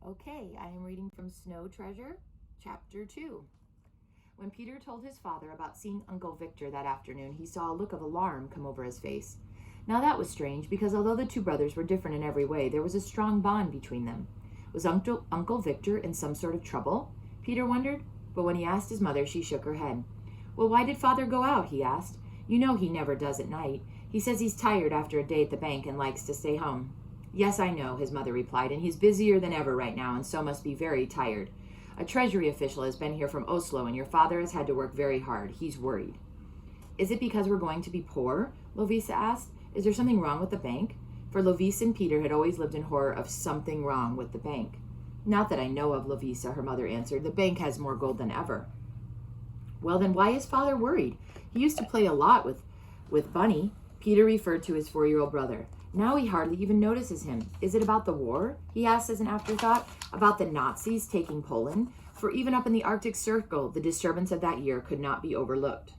Okay, I am reading from Snow Treasure, Chapter 2. When Peter told his father about seeing Uncle Victor that afternoon, he saw a look of alarm come over his face. Now that was strange, because although the two brothers were different in every way, there was a strong bond between them. Was Uncle Victor in some sort of trouble? Peter wondered, but when he asked his mother, she shook her head. Well, why did Father go out? He asked. You know he never does at night. He says he's tired after a day at the bank and likes to stay home. Yes, I know, his mother replied, and he's busier than ever right now, and so must be very tired. A treasury official has been here from Oslo, and your father has had to work very hard. He's worried. Is it because we're going to be poor? Lovisa asked. Is there something wrong with the bank? For Lovisa and Peter had always lived in horror of something wrong with the bank. Not that I know of, Lovisa, her mother answered. The bank has more gold than ever. Well, then why is father worried? He used to play a lot with Bunny. Peter referred to his 4-year-old brother. Now he hardly even notices him. Is it about the war? He asked as an afterthought. About the Nazis taking Poland? For even up in the Arctic Circle, the disturbance of that year could not be overlooked.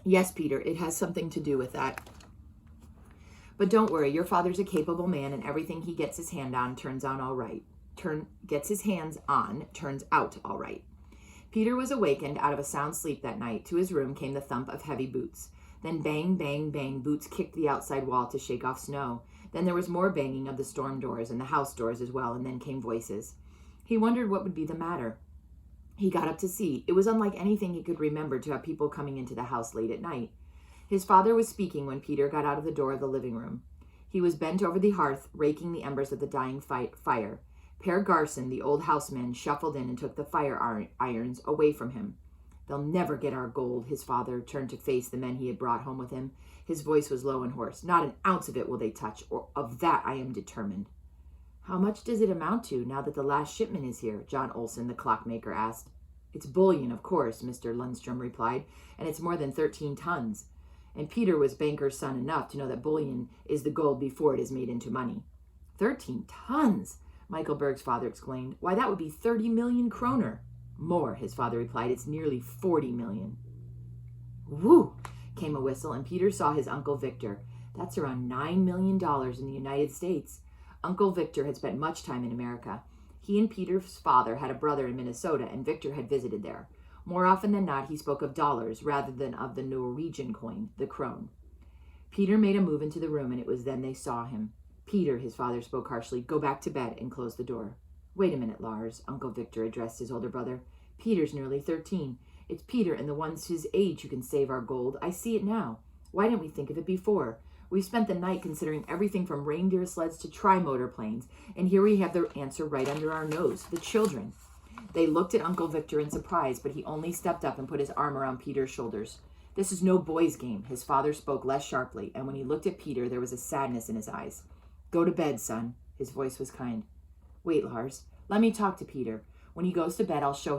Yes, Peter, it has something to do with that. But don't worry, your father's a capable man, and everything he gets his hand on turns out all right. Peter was awakened out of a sound sleep that night. To his room came the thump of heavy boots. Then bang, bang, bang, boots kicked the outside wall to shake off snow. Then there was more banging of the storm doors and the house doors as well, and then came voices. He wondered what would be the matter. He got up to see. It was unlike anything he could remember to have people coming into the house late at night. His father was speaking when Peter got out of the door of the living room. He was bent over the hearth, raking the embers of the dying fire. Per Garson, the old houseman, shuffled in and took the fire irons away from him. They'll never get our gold. His father turned to face the men he had brought home with him. His voice was low and hoarse. Not an ounce of it will they touch, or of that I am determined. How much does it amount to now that the last shipment is here? John Olson, the clockmaker, asked. It's bullion, of course, Mr. Lundstrom replied, and it's more than 13 tons. And Peter was banker's son enough to know that bullion is the gold before it is made into money. 13 tons! Michael Berg's father exclaimed. Why, that would be 30 million kroner. More, his father replied. It's nearly 40 million. Woo! Came a whistle, and Peter saw his Uncle Victor. That's around $9 million in the United States. Uncle Victor had spent much time in America. He and Peter's father had a brother in Minnesota, and Victor had visited there. More often than not, he spoke of dollars rather than of the Norwegian coin, the krone. Peter made a move into the room, and it was then they saw him. Peter, his father spoke harshly, go back to bed and close the door. Wait a minute, Lars, Uncle Victor addressed his older brother. Peter's nearly 13. It's Peter and the ones his age who can save our gold. I see it now. Why didn't we think of it before? We've spent the night considering everything from reindeer sleds to tri-motor planes, and here we have the answer right under our nose, the children. They looked at Uncle Victor in surprise, but he only stepped up and put his arm around Peter's shoulders. This is no boy's game. His father spoke less sharply, and when he looked at Peter, there was a sadness in his eyes. Go to bed, son. His voice was kind. Wait, Lars. Let me talk to Peter. When he goes to bed, I'll show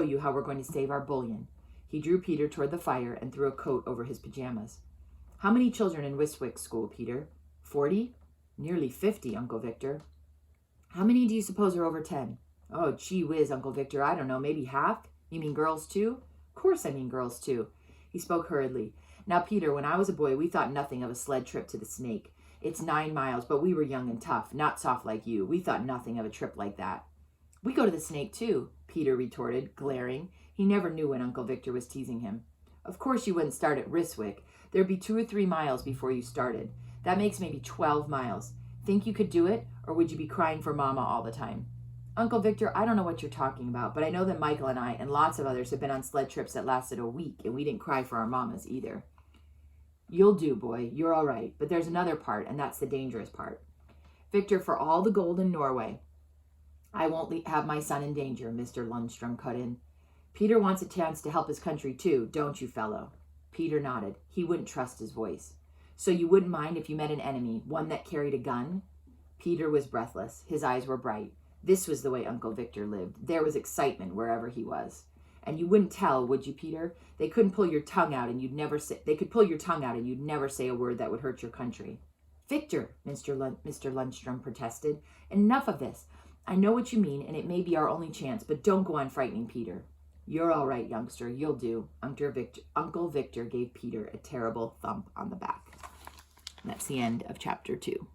you how we're going to save our bullion. He drew Peter toward the fire and threw a coat over his pajamas. How many children in Wiswick School, Peter? 40? Nearly 50, Uncle Victor. How many do you suppose are over 10? Oh, gee whiz, Uncle Victor. I don't know. Maybe half? You mean girls too? Of course I mean girls too. He spoke hurriedly. Now, Peter, when I was a boy, we thought nothing of a sled trip to the Snake. It's 9 miles, but we were young and tough, not soft like you. We thought nothing of a trip like that. We go to the Snake too, Peter retorted, glaring. He never knew when Uncle Victor was teasing him. Of course you wouldn't start at Ryswick. There'd be 2 or 3 miles before you started. That makes maybe 12 miles. Think you could do it, or would you be crying for Mama all the time? Uncle Victor, I don't know what you're talking about, but I know that Michael and I and lots of others have been on sled trips that lasted a week, and we didn't cry for our mamas either. You'll do, boy. You're all right. But there's another part, and that's the dangerous part. Victor, for all the gold in Norway, I won't have my son in danger, Mr. Lundstrom cut in. Peter wants a chance to help his country too, don't you, fellow? Peter nodded. He wouldn't trust his voice. So you wouldn't mind if you met an enemy, one that carried a gun? Peter was breathless. His eyes were bright. This was the way Uncle Victor lived. There was excitement wherever he was. And you wouldn't tell, would you, Peter? They could pull your tongue out and you'd never say a word that would hurt your country. Victor, Mr. Lundstrom protested. Enough of this. I know what you mean, and it may be our only chance, but don't go on frightening Peter. You're all right, youngster. You'll do. Uncle Victor gave Peter a terrible thump on the back. And that's the end of chapter 2.